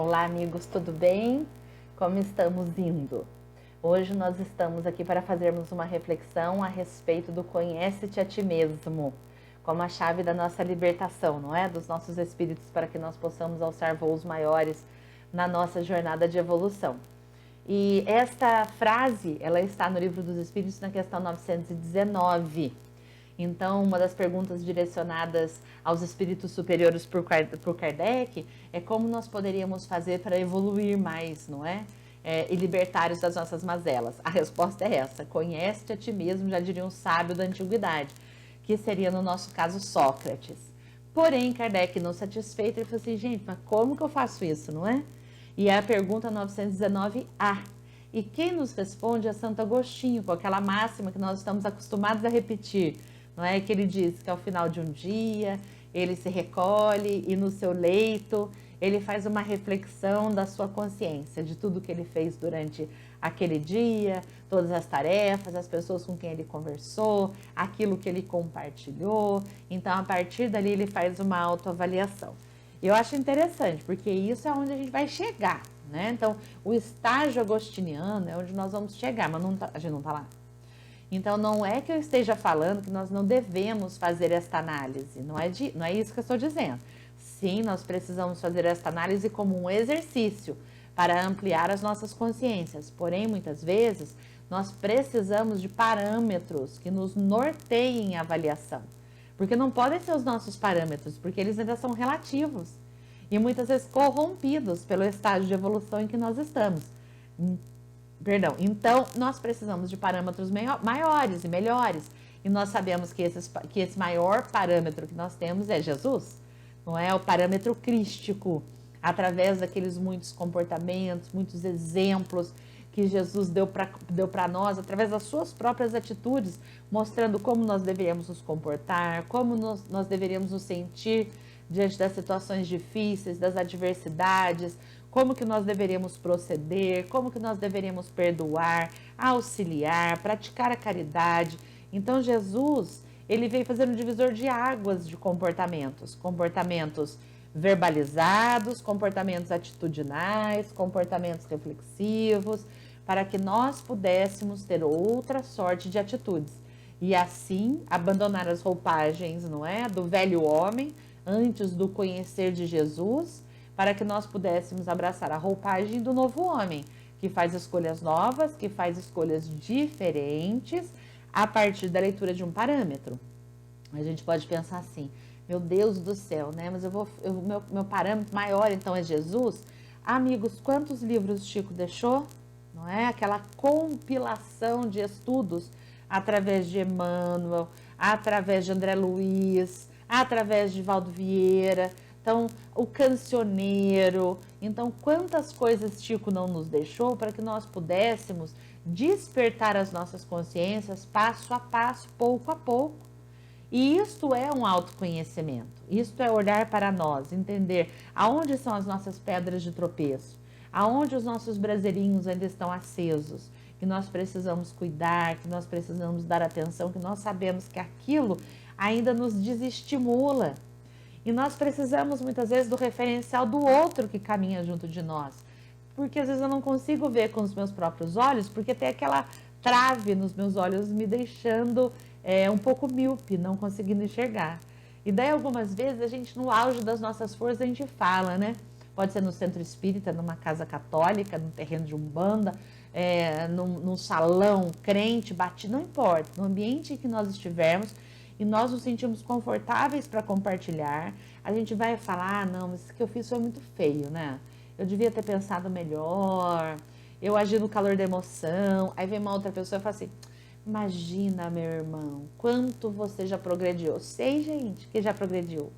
Olá, amigos, tudo bem? Como estamos indo? Hoje nós estamos aqui para fazermos uma reflexão a respeito do conhece-te a ti mesmo, como a chave da nossa libertação, não é? Dos nossos espíritos, para que nós possamos alçar voos maiores na nossa jornada de evolução. E esta frase, ela está no Livro dos Espíritos, na questão 919. Então, uma das perguntas direcionadas aos espíritos superiores por Kardec é como nós poderíamos fazer para evoluir mais, não é? E libertar-os das nossas mazelas. A resposta é essa: conhece-te a ti mesmo, já diria um sábio da antiguidade, que seria, no nosso caso, Sócrates. Porém, Kardec, não satisfeito, ele falou assim: gente, mas como que eu faço isso, não é? E é a pergunta 919A. E quem nos responde é Santo Agostinho, com aquela máxima que nós estamos acostumados a repetir, não é? Que ele diz que ao final de um dia ele se recolhe e no seu leito ele faz uma reflexão da sua consciência, de tudo que ele fez durante aquele dia, todas as tarefas, as pessoas com quem ele conversou, aquilo que ele compartilhou. Então, a partir dali, ele faz uma autoavaliação. Eu acho interessante, porque isso é onde a gente vai chegar, né? Então, o estágio agostiniano é onde nós vamos chegar, mas não tá, a gente não está lá. Então, não é que eu esteja falando que nós não devemos fazer esta análise, não é isso que eu estou dizendo. Sim, nós precisamos fazer esta análise como um exercício para ampliar as nossas consciências. Porém, muitas vezes, nós precisamos de parâmetros que nos norteiem a avaliação. Porque não podem ser os nossos parâmetros, porque eles ainda são relativos e muitas vezes corrompidos pelo estágio de evolução em que nós estamos. Então, nós precisamos de parâmetros maiores e melhores. E nós sabemos que esse maior parâmetro que nós temos é Jesus, não é? O parâmetro crístico, através daqueles muitos comportamentos, muitos exemplos que Jesus deu para nós, através das suas próprias atitudes, mostrando como nós deveríamos nos comportar, como nós deveríamos nos sentir diante das situações difíceis, das adversidades, como que nós deveríamos proceder, como que nós deveríamos perdoar, auxiliar, praticar a caridade. Então, Jesus, ele veio fazer um divisor de águas de comportamentos verbalizados, comportamentos atitudinais, comportamentos reflexivos, para que nós pudéssemos ter outra sorte de atitudes. E assim, abandonar as roupagens, não é? Do velho homem, antes do conhecer de Jesus, para que nós pudéssemos abraçar a roupagem do novo homem, que faz escolhas novas, que faz escolhas diferentes, a partir da leitura de um parâmetro. A gente pode pensar assim: meu Deus do céu, né? Mas meu parâmetro maior então é Jesus. Amigos, quantos livros Chico deixou? Não é? Aquela compilação de estudos através de Emmanuel, através de André Luiz, através de Valdo Vieira. Então, o Cancioneiro. Então, quantas coisas Chico não nos deixou para que nós pudéssemos despertar as nossas consciências passo a passo, pouco a pouco. E isto é um autoconhecimento, isto é olhar para nós, entender aonde são as nossas pedras de tropeço, aonde os nossos braseirinhos ainda estão acesos, que nós precisamos cuidar, que nós precisamos dar atenção, que nós sabemos que aquilo ainda nos desestimula. E nós precisamos muitas vezes do referencial do outro que caminha junto de nós. Porque às vezes eu não consigo ver com os meus próprios olhos, porque tem aquela trave nos meus olhos me deixando um pouco míope, não conseguindo enxergar. E daí algumas vezes a gente, no auge das nossas forças, a gente fala, né? Pode ser no centro espírita, numa casa católica, num terreno de umbanda, num salão crente, batido, não importa. No ambiente em que nós estivermos e nós nos sentimos confortáveis para compartilhar, a gente vai falar: ah, não, mas isso que eu fiz foi muito feio, né? Eu devia ter pensado melhor, eu agi no calor da emoção. Aí vem uma outra pessoa e fala assim: imagina, meu irmão, quanto você já progrediu. Sei, gente, que já progrediu.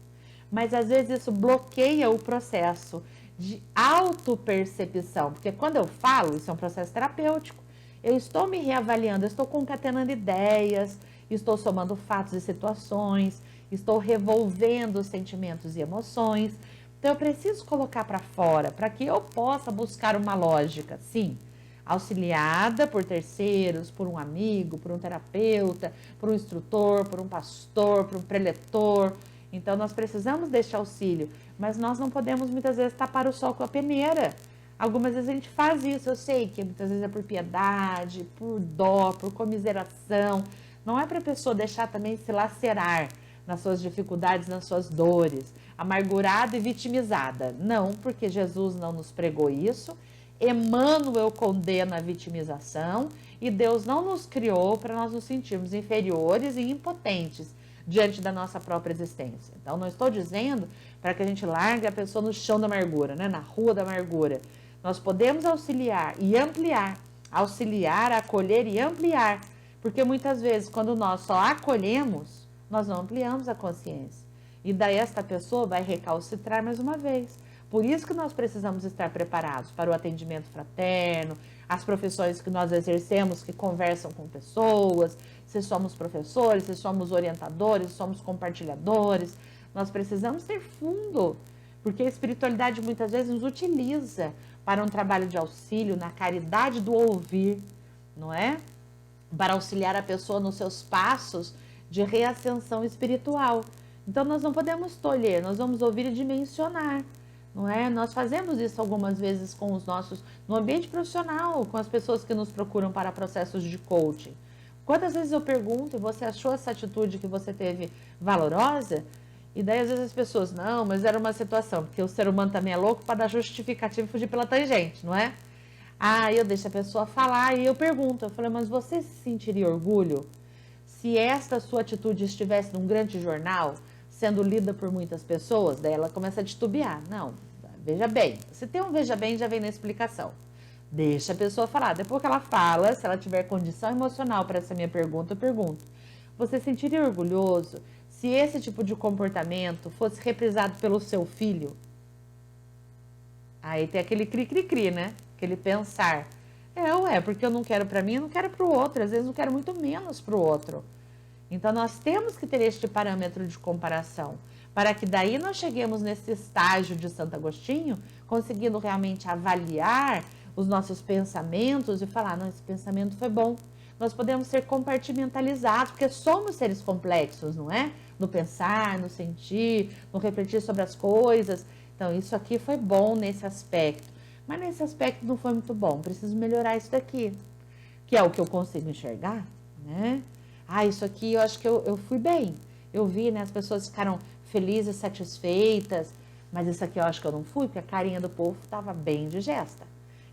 Mas às vezes isso bloqueia o processo de autopercepção. Porque quando eu falo, isso é um processo terapêutico. Eu estou me reavaliando, eu estou concatenando ideias, estou somando fatos e situações, estou revolvendo sentimentos e emoções. Então eu preciso colocar para fora, para que eu possa buscar uma lógica, sim, auxiliada por terceiros, por um amigo, por um terapeuta, por um instrutor, por um pastor, por um preletor. Então nós precisamos deste auxílio, mas nós não podemos muitas vezes tapar o sol com a peneira. Algumas vezes a gente faz isso, eu sei que muitas vezes é por piedade, por dó, por comiseração. Não é para a pessoa deixar também se lacerar nas suas dificuldades, nas suas dores, amargurada e vitimizada. Não, porque Jesus não nos pregou isso. Emmanuel condena a vitimização e Deus não nos criou para nós nos sentirmos inferiores e impotentes diante da nossa própria existência. Então, não estou dizendo para que a gente largue a pessoa no chão da amargura, né? Na rua da amargura. Nós podemos auxiliar e ampliar, auxiliar, acolher e ampliar, porque muitas vezes quando nós só acolhemos, nós não ampliamos a consciência. E daí esta pessoa vai recalcitrar mais uma vez. Por isso que nós precisamos estar preparados para o atendimento fraterno, as profissões que nós exercemos, que conversam com pessoas, se somos professores, se somos orientadores, se somos compartilhadores. Nós precisamos ter fundo, porque a espiritualidade muitas vezes nos utiliza para um trabalho de auxílio na caridade do ouvir, não é? Para auxiliar a pessoa nos seus passos de reascensão espiritual. Então nós não podemos tolher, nós vamos ouvir e dimensionar, não é? Nós fazemos isso algumas vezes com os nossos, no ambiente profissional, com as pessoas que nos procuram para processos de coaching. Quantas vezes eu pergunto, e você achou essa atitude que você teve valorosa? E daí às vezes as pessoas, não, mas era uma situação, porque o ser humano também é louco para dar justificativa e fugir pela tangente, não é? Ah, eu deixo a pessoa falar e eu pergunto, eu falei, mas você se sentiria orgulho se esta sua atitude estivesse num grande jornal, sendo lida por muitas pessoas? Daí ela começa a titubear. Não, veja bem, se tem um veja bem, já vem na explicação. Deixa a pessoa falar. Depois que ela fala, se ela tiver condição emocional para essa minha pergunta, eu pergunto, você sentiria orgulhoso se esse tipo de comportamento fosse reprisado pelo seu filho? Aí tem aquele cri-cri-cri, né? Aquele pensar. Porque eu não quero para mim, eu não quero para o outro. Às vezes eu quero muito menos para o outro. Então nós temos que ter este parâmetro de comparação, para que daí nós cheguemos nesse estágio de Santo Agostinho, conseguindo realmente avaliar os nossos pensamentos e falar, não, esse pensamento foi bom. Nós podemos ser compartimentalizados, porque somos seres complexos, não é? No pensar, no sentir, no refletir sobre as coisas. Então, isso aqui foi bom nesse aspecto, mas nesse aspecto não foi muito bom. Preciso melhorar isso daqui, que é o que eu consigo enxergar, né? Ah, isso aqui eu acho que eu fui bem. Eu vi, né? As pessoas ficaram felizes, satisfeitas, mas isso aqui eu acho que eu não fui, porque a carinha do povo estava bem digesta.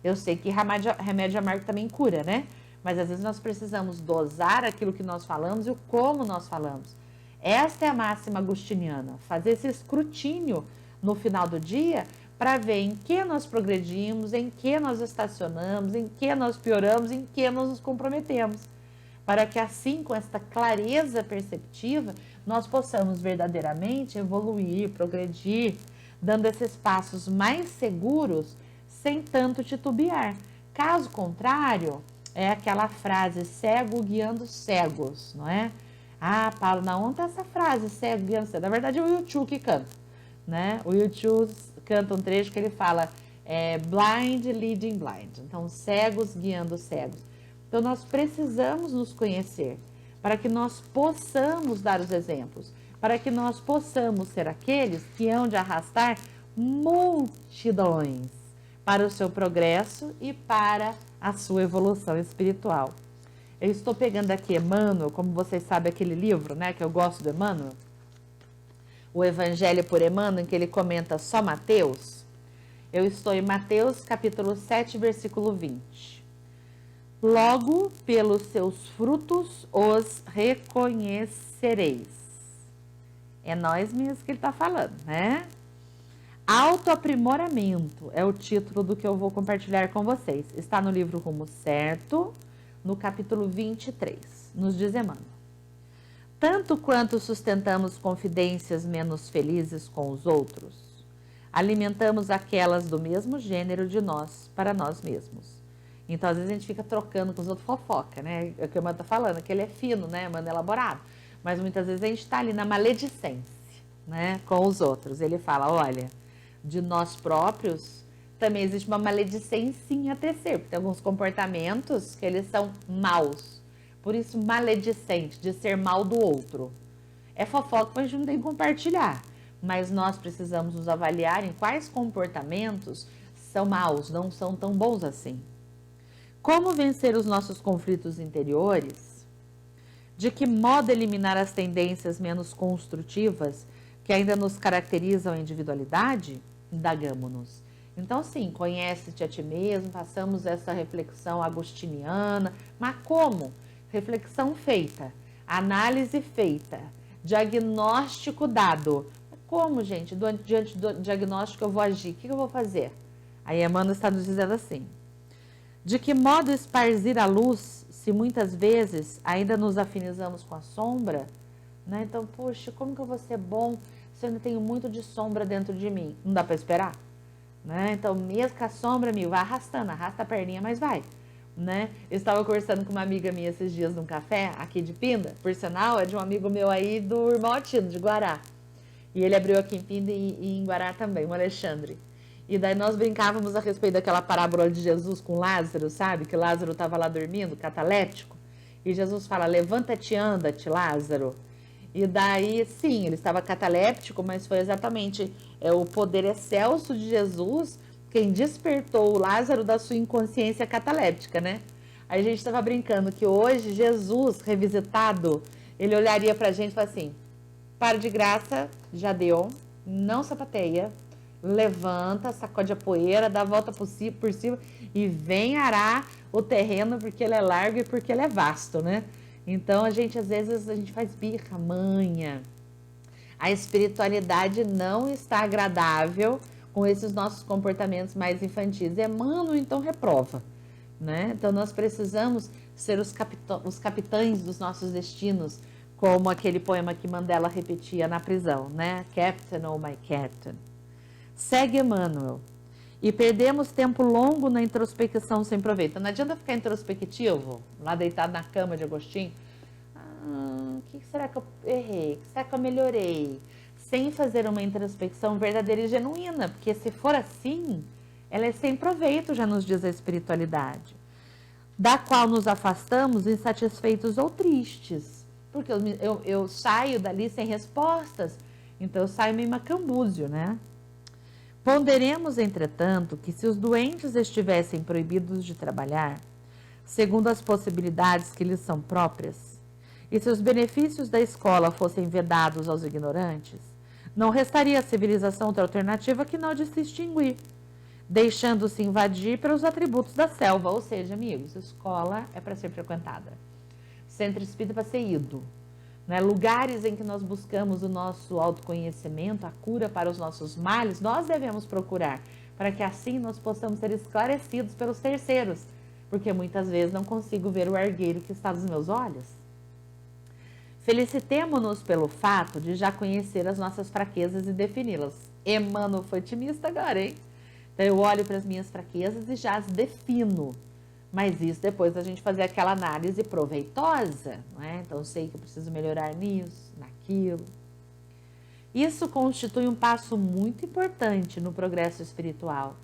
Eu sei que remédio amargo também cura, né? Mas às vezes nós precisamos dosar aquilo que nós falamos e o como nós falamos. Esta é a máxima agostiniana, fazer esse escrutínio no final do dia para ver em que nós progredimos, em que nós estacionamos, em que nós pioramos, em que nós nos comprometemos. Para que assim, com esta clareza perceptiva, nós possamos verdadeiramente evoluir, progredir, dando esses passos mais seguros, sem tanto titubear. Caso contrário, é aquela frase, cego guiando cegos, não é? Ah, Paulo, na onde está essa frase, cego guiando cegos? Na verdade é o YouTube que canta, né? O YouTube canta um trecho que ele fala, blind leading blind. Então, cegos guiando cegos. Então, nós precisamos nos conhecer para que nós possamos dar os exemplos, para que nós possamos ser aqueles que hão de arrastar multidões para o seu progresso e para a sua evolução espiritual. Eu estou pegando aqui Emmanuel, como vocês sabem, aquele livro, né, que eu gosto do Emmanuel, o Evangelho por Emmanuel, em que ele comenta só Mateus. Eu estou em Mateus, capítulo 7, versículo 20. Logo, pelos seus frutos os reconhecereis. É nós mesmos que ele está falando, né? Autoaprimoramento é o título do que eu vou compartilhar com vocês. Está no livro Rumo Certo, no capítulo 23. Nos diz Emmanuel. Tanto quanto sustentamos confidências menos felizes com os outros, alimentamos aquelas do mesmo gênero de nós para nós mesmos. Então, às vezes, a gente fica trocando com os outros fofoca, né? É o que o Emmanuel está falando, que ele é fino, né? Emmanuel é elaborado. Mas, muitas vezes, a gente está ali na maledicência, né? Com os outros. Ele fala, olha, de nós próprios, também existe uma maledicência a tecer, porque tem alguns comportamentos que eles são maus. Por isso, maledicente, de ser mal do outro. É fofoca, mas a gente não tem que compartilhar. Mas nós precisamos nos avaliar em quais comportamentos são maus, não são tão bons assim. Como vencer os nossos conflitos interiores? De que modo eliminar as tendências menos construtivas que ainda nos caracterizam a individualidade? Indagamo-nos. Então, sim, conhece-te a ti mesmo, passamos essa reflexão agostiniana, mas como? Reflexão feita, análise feita, diagnóstico dado. Como, gente? Diante do diagnóstico eu vou agir, o que eu vou fazer? Aí Emmanuel está nos dizendo assim: de que modo esparzir a luz, se muitas vezes ainda nos afinizamos com a sombra? Né? Então, puxa, como que eu vou ser bom se eu ainda tenho muito de sombra dentro de mim? Não dá para esperar? Né? Então, mesmo com a sombra, vai arrastando, arrasta a perninha, mas vai. Né? Eu estava conversando com uma amiga minha esses dias num café, aqui de Pinda, por sinal, é de um amigo meu aí do Irmão Altino, de Guará. E ele abriu aqui em Pinda e em Guará também, o Alexandre. E daí nós brincávamos a respeito daquela parábola de Jesus com Lázaro, sabe? Que Lázaro estava lá dormindo, cataléptico. E Jesus fala, levanta-te, anda-te, Lázaro. E daí, sim, ele estava cataléptico, mas foi exatamente o poder excelso de Jesus quem despertou o Lázaro da sua inconsciência cataléptica, né? Aí a gente estava brincando que hoje Jesus, revisitado, ele olharia pra gente e falaria assim, para de graça, já deu, não sapateia, levanta, sacode a poeira, dá a volta por cima e vem arar o terreno porque ele é largo e porque ele é vasto, né? Então, às vezes, a gente faz birra, manha. A espiritualidade não está agradável com esses nossos comportamentos mais infantis. Emmanuel, então, reprova, né? Então, nós precisamos ser os capitães dos nossos destinos, como aquele poema que Mandela repetia na prisão, né? Captain, oh my captain. Segue Emmanuel. E perdemos tempo longo na introspecção sem proveito. Não adianta ficar introspectivo, lá deitado na cama de Agostinho. O que será que eu errei? O que será que eu melhorei? Sem fazer uma introspecção verdadeira e genuína. Porque se for assim, ela é sem proveito, já nos diz a espiritualidade. Da qual nos afastamos insatisfeitos ou tristes. Porque eu saio dali sem respostas. Então eu saio meio macambúzio, né? Ponderemos, entretanto, que se os doentes estivessem proibidos de trabalhar, segundo as possibilidades que lhes são próprias, e se os benefícios da escola fossem vedados aos ignorantes, não restaria à civilização outra alternativa que não de se extinguir, deixando-se invadir pelos atributos da selva. Ou seja, amigos, escola é para ser frequentada, centro espírita é para ser ido. Né? Lugares em que nós buscamos o nosso autoconhecimento, a cura para os nossos males, nós devemos procurar, para que assim nós possamos ser esclarecidos pelos terceiros, porque muitas vezes não consigo ver o argueiro que está nos meus olhos. Felicitemo-nos pelo fato de já conhecer as nossas fraquezas e defini-las. Emmanuel foi otimista agora, hein? Então eu olho para as minhas fraquezas e já as defino. Mas isso depois da gente fazer aquela análise proveitosa, não é? Então eu sei que eu preciso melhorar nisso, naquilo. Isso constitui um passo muito importante no progresso espiritual,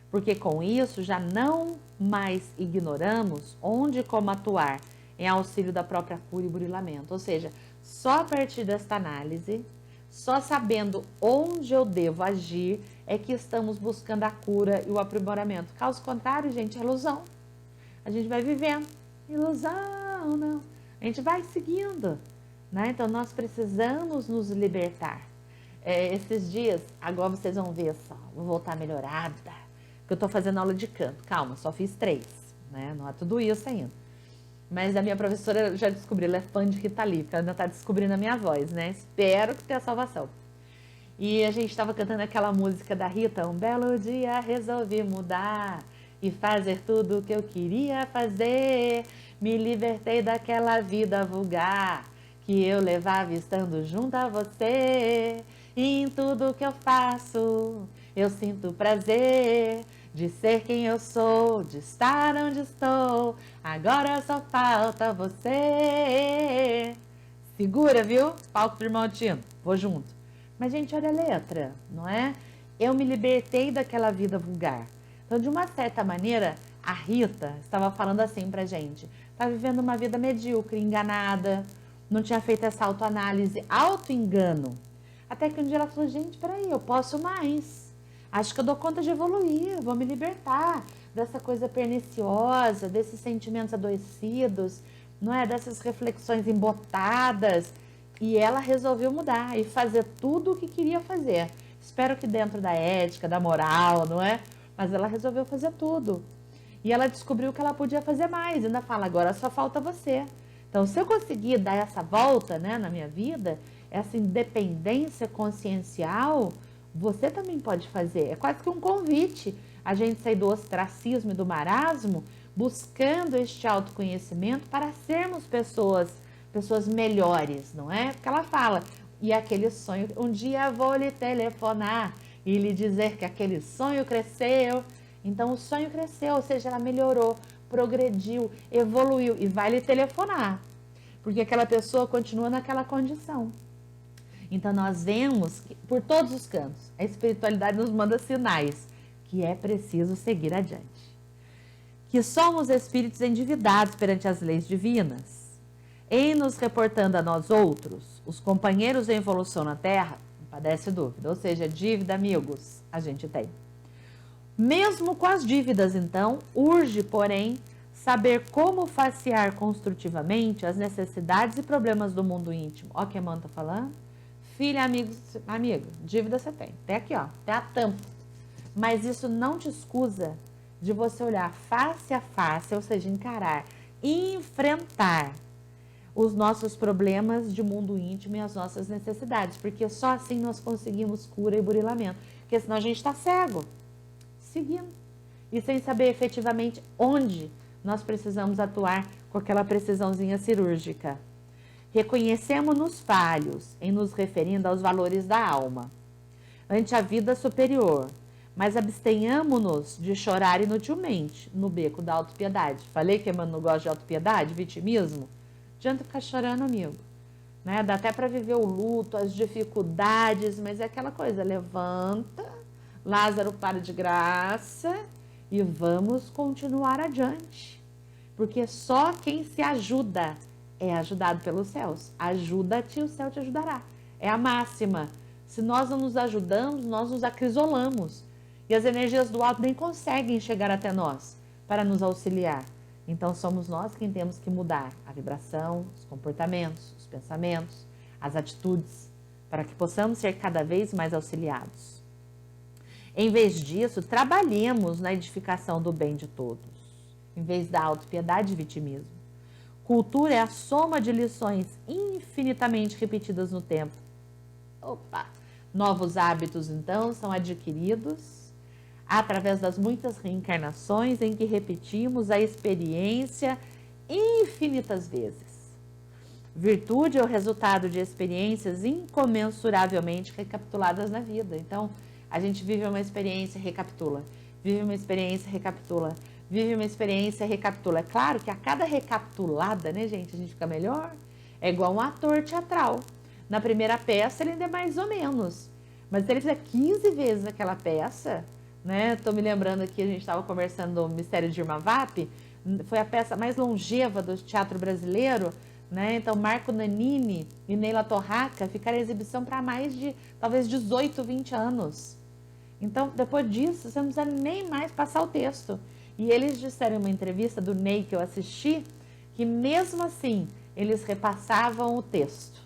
porque com isso já não mais ignoramos onde e como atuar em auxílio da própria cura e burilamento. Ou seja, só a partir desta análise, só sabendo onde eu devo agir, é que estamos buscando a cura e o aprimoramento. Caso contrário, gente, é ilusão. A gente vai vivendo, ilusão, não. A gente vai seguindo, né? Então, nós precisamos nos libertar. Esses dias, agora vocês vão ver só, vou voltar melhorada, porque eu tô fazendo aula de canto. Calma, só fiz 3, né? Não é tudo isso ainda. Mas a minha professora, eu já descobri, ela é fã de Rita Lee, porque ela ainda tá descobrindo a minha voz, né? Espero que tenha salvação. E a gente estava cantando aquela música da Rita, um belo dia resolvi mudar e fazer tudo o que eu queria fazer. Me libertei daquela vida vulgar que eu levava estando junto a você. E em tudo que eu faço, eu sinto prazer de ser quem eu sou, de estar onde estou. Agora só falta você. Segura, viu? Palco do Irmão Altino. Vou junto. Mas, gente, olha a letra, não é? Eu me libertei daquela vida vulgar. Então, de uma certa maneira, a Rita estava falando assim pra gente. Tá vivendo uma vida medíocre, enganada, não tinha feito essa autoanálise, autoengano. Até que um dia ela falou, gente, peraí, eu posso mais. Acho que eu dou conta de evoluir, vou me libertar dessa coisa perniciosa, desses sentimentos adoecidos, não é? Dessas reflexões embotadas. E ela resolveu mudar e fazer tudo o que queria fazer. Espero que dentro da ética, da moral, não é? Mas ela resolveu fazer tudo. E ela descobriu que ela podia fazer mais. Ainda fala, agora só falta você. Então, se eu conseguir dar essa volta, né, na minha vida, essa independência consciencial, você também pode fazer. É quase que um convite a gente sair do ostracismo e do marasmo, buscando este autoconhecimento para sermos pessoas melhores, não é? Porque ela fala, e aquele sonho, um dia vou lhe telefonar e lhe dizer que aquele sonho cresceu. Então o sonho cresceu, ou seja, ela melhorou, progrediu, evoluiu e vai lhe telefonar, porque aquela pessoa continua naquela condição. Então nós vemos que, por todos os cantos, a espiritualidade nos manda sinais que é preciso seguir adiante. Que somos espíritos endividados perante as leis divinas. Em nos reportando a nós outros, os companheiros em evolução na Terra, não padece dúvida, ou seja, dívida, amigos, a gente tem. Mesmo com as dívidas, então, urge, porém, saber como facear construtivamente as necessidades e problemas do mundo íntimo. Ó, que a Amanda tá falando. Filha, amigo, dívida você tem. Até aqui, ó, até a tampa. Mas isso não te escusa de você olhar face a face, ou seja, encarar, enfrentar os nossos problemas de mundo íntimo e as nossas necessidades. Porque só assim nós conseguimos cura e burilamento. Porque senão a gente está cego. Seguindo. E sem saber efetivamente onde nós precisamos atuar com aquela precisãozinha cirúrgica. Reconhecemos-nos falhos em nos referindo aos valores da alma, ante a vida superior, mas abstenhamos-nos de chorar inutilmente no beco da autopiedade. Falei que Emmanuel não gosta de autopiedade, vitimismo? Adianta ficar chorando, amigo. Né? Dá até para viver o luto, as dificuldades, mas é aquela coisa, levanta, Lázaro para de graça e vamos continuar adiante. Porque só quem se ajuda é ajudado pelos céus. Ajuda-te e o céu te ajudará. É a máxima. Se nós não nos ajudamos, nós nos acrisolamos. E as energias do alto nem conseguem chegar até nós para nos auxiliar. Então somos nós quem temos que mudar a vibração, os comportamentos, os pensamentos, as atitudes, para que possamos ser cada vez mais auxiliados. Em vez disso, trabalhemos na edificação do bem de todos, em vez da autopiedade e vitimismo. Cultura é a soma de lições infinitamente repetidas no tempo. Opa! Novos hábitos, então, são adquiridos através das muitas reencarnações em que repetimos a experiência infinitas vezes. Virtude é o resultado de experiências incomensuravelmente recapituladas na vida. Então, a gente vive uma experiência, recapitula. Vive uma experiência, recapitula. Vive uma experiência, recapitula. É claro que a cada recapitulada, né, gente, a gente fica melhor. É igual um ator teatral. Na primeira peça, ele ainda é mais ou menos. Mas se ele fizer 15 vezes aquela peça, né? Tô me lembrando aqui, a gente estava conversando do Mistério de Irma Vap, foi a peça mais longeva do teatro brasileiro, né? Então, Marco Nanini e Neila Torraca ficaram em exibição para mais de, talvez, 18, 20 anos. Então, depois disso, você não precisa nem mais passar o texto. E eles disseram em uma entrevista do Ney que eu assisti, que mesmo assim, eles repassavam o texto,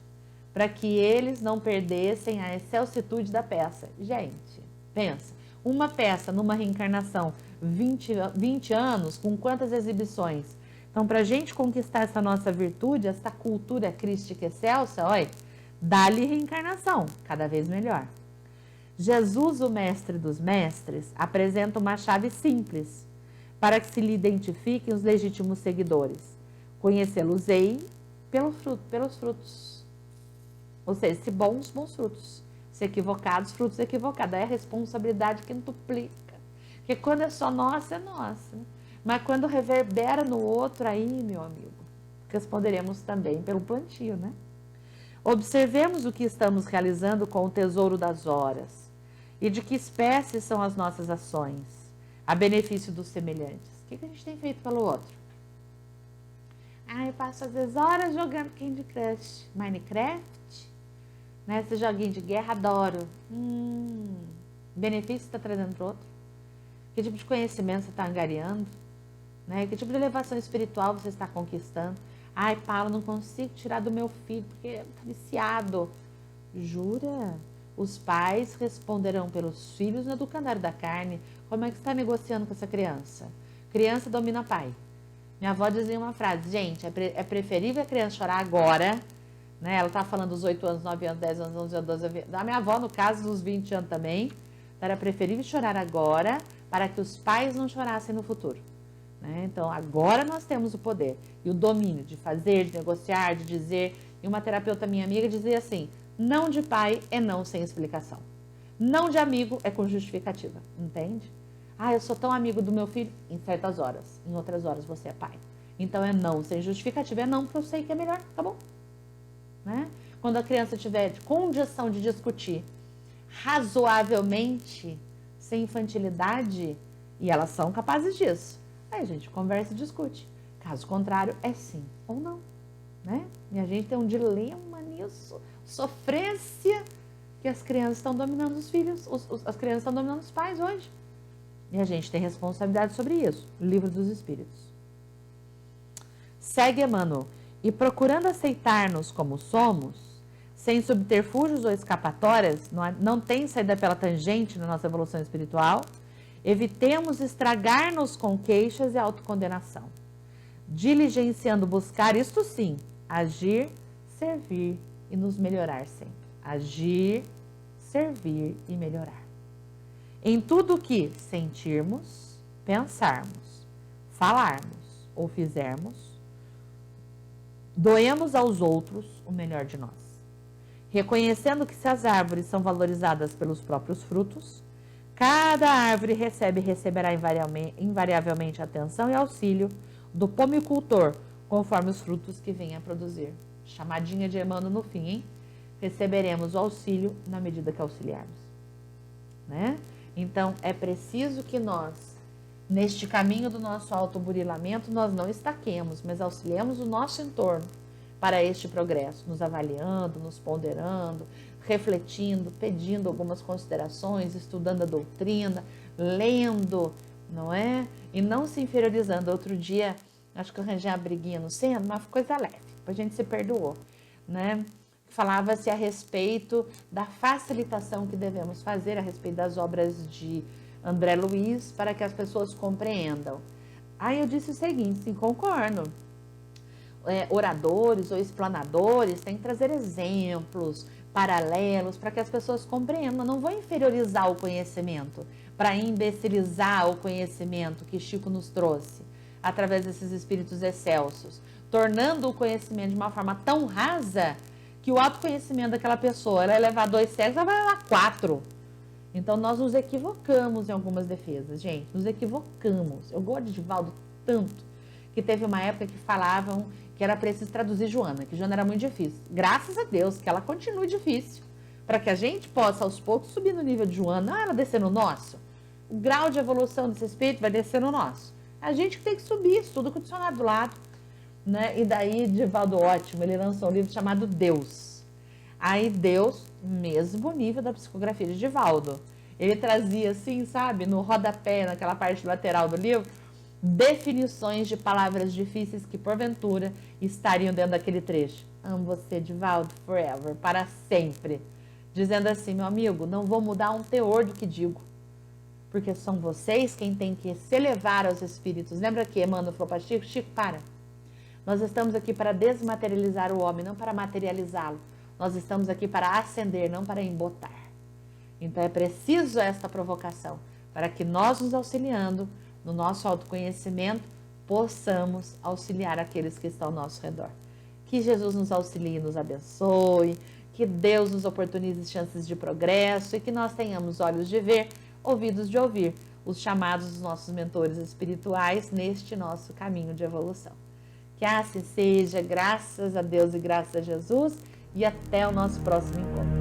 para que eles não perdessem a excelsitude da peça. Gente, pensa, uma peça numa reencarnação, 20 anos, com quantas exibições? Então, para a gente conquistar essa nossa virtude, essa cultura crística excelsa, olha, dá-lhe reencarnação, cada vez melhor. Jesus, o mestre dos mestres, apresenta uma chave simples para que se lhe identifiquem os legítimos seguidores. Conhecê-los-ei pelos frutos. Ou seja, se bons, bons frutos. Se equivocados, frutos equivocados. Aí a responsabilidade que duplica. Porque quando é só nossa, é nossa. Mas quando reverbera no outro, aí, meu amigo, responderemos também pelo plantio, né? Observemos o que estamos realizando com o tesouro das horas e de que espécie são as nossas ações, a benefício dos semelhantes. O que a gente tem feito pelo outro? Eu passo às vezes horas jogando Candy Crush, Minecraft, né? Esse joguinho de guerra, adoro. Benefício você está trazendo para o outro? Que tipo de conhecimento você está angariando? Né? Que tipo de elevação espiritual você está conquistando? Paulo, não consigo tirar do meu filho porque está viciado. Jura? Os pais responderão pelos filhos no educandário da carne. Como é que você está negociando com essa criança? Criança domina pai. Minha avó dizia uma frase, gente, é preferível a criança chorar agora, né? Ela tá falando dos 8 anos, 9 anos, 10 anos, 11 anos, 12 anos. Da minha avó, no caso, dos 20 anos também. Era preferível chorar agora para que os pais não chorassem no futuro. Né? Então, agora nós temos o poder e o domínio de fazer, de negociar, de dizer. E uma terapeuta minha amiga dizia assim, não de pai é não sem explicação. Não de amigo é com justificativa, entende? Eu sou tão amigo do meu filho em certas horas. Em outras horas você é pai. Então é não sem justificativa. É não porque eu sei que é melhor. Acabou. Né? Quando a criança tiver condição de discutir razoavelmente, sem infantilidade, e elas são capazes disso, aí a gente conversa e discute. Caso contrário, é sim ou não. Né? E a gente tem um dilema nisso. Sofrência que as crianças estão dominando os filhos. As crianças estão dominando os pais hoje. E a gente tem responsabilidade sobre isso. Livro dos Espíritos. Segue Emmanuel. E procurando aceitar-nos como somos, sem subterfúgios ou escapatórias, não tem saída pela tangente na nossa evolução espiritual, evitemos estragar-nos com queixas e autocondenação. Diligenciando buscar, isto sim, agir, servir e nos melhorar sempre. Agir, servir e melhorar. Em tudo que sentirmos, pensarmos, falarmos ou fizermos, doemos aos outros o melhor de nós. Reconhecendo que se as árvores são valorizadas pelos próprios frutos, cada árvore receberá invariavelmente atenção e auxílio do pomicultor, conforme os frutos que venha a produzir. Chamadinha de Emmanuel no fim, hein? Receberemos o auxílio na medida que auxiliarmos. Né? Então, é preciso que nós, neste caminho do nosso autoburilamento, nós não estaquemos, mas auxiliemos o nosso entorno para este progresso, nos avaliando, nos ponderando, refletindo, pedindo algumas considerações, estudando a doutrina, lendo, não é? E não se inferiorizando. Outro dia, acho que eu arranjei uma briguinha no centro, uma coisa leve, a gente se perdoou, né? Falava-se a respeito da facilitação que devemos fazer a respeito das obras de André Luiz para que as pessoas compreendam. Aí eu disse o seguinte, sim, concordo. Oradores ou explanadores têm que trazer exemplos, paralelos, para que as pessoas compreendam. Não vou inferiorizar o conhecimento para imbecilizar o conhecimento que Chico nos trouxe através desses espíritos excelsos, tornando o conhecimento de uma forma tão rasa que o autoconhecimento daquela pessoa, ela é levar 2 séculos, ela vai levar 4. Então, nós nos equivocamos em algumas defesas, gente. Nos equivocamos. Eu gosto de Divaldo tanto que teve uma época que falavam que era preciso traduzir Joana, que Joana era muito difícil. Graças a Deus que ela continue difícil, para que a gente possa, aos poucos, subir no nível de Joana. Ela descer no nosso. O grau de evolução desse espírito vai descer no nosso. A gente que tem que subir, estuda com o dicionário do lado. Né? E daí, Divaldo ótimo, ele lançou um livro chamado Deus. Aí Deus, mesmo nível da psicografia de Divaldo. Ele trazia assim, sabe, no rodapé, naquela parte lateral do livro, definições de palavras difíceis que, porventura, estariam dentro daquele trecho. Amo você, Divaldo, forever, para sempre. Dizendo assim, meu amigo, não vou mudar um teor do que digo, porque são vocês quem tem que se elevar aos espíritos. Lembra que Emmanuel falou para Chico? Chico, para. Nós estamos aqui para desmaterializar o homem, não para materializá-lo. Nós estamos aqui para ascender, não para embotar. Então é preciso esta provocação, para que nós nos auxiliando no nosso autoconhecimento, possamos auxiliar aqueles que estão ao nosso redor. Que Jesus nos auxilie e nos abençoe, que Deus nos oportunize chances de progresso e que nós tenhamos olhos de ver, ouvidos de ouvir os chamados dos nossos mentores espirituais neste nosso caminho de evolução. Que assim seja, graças a Deus e graças a Jesus, e até o nosso próximo encontro.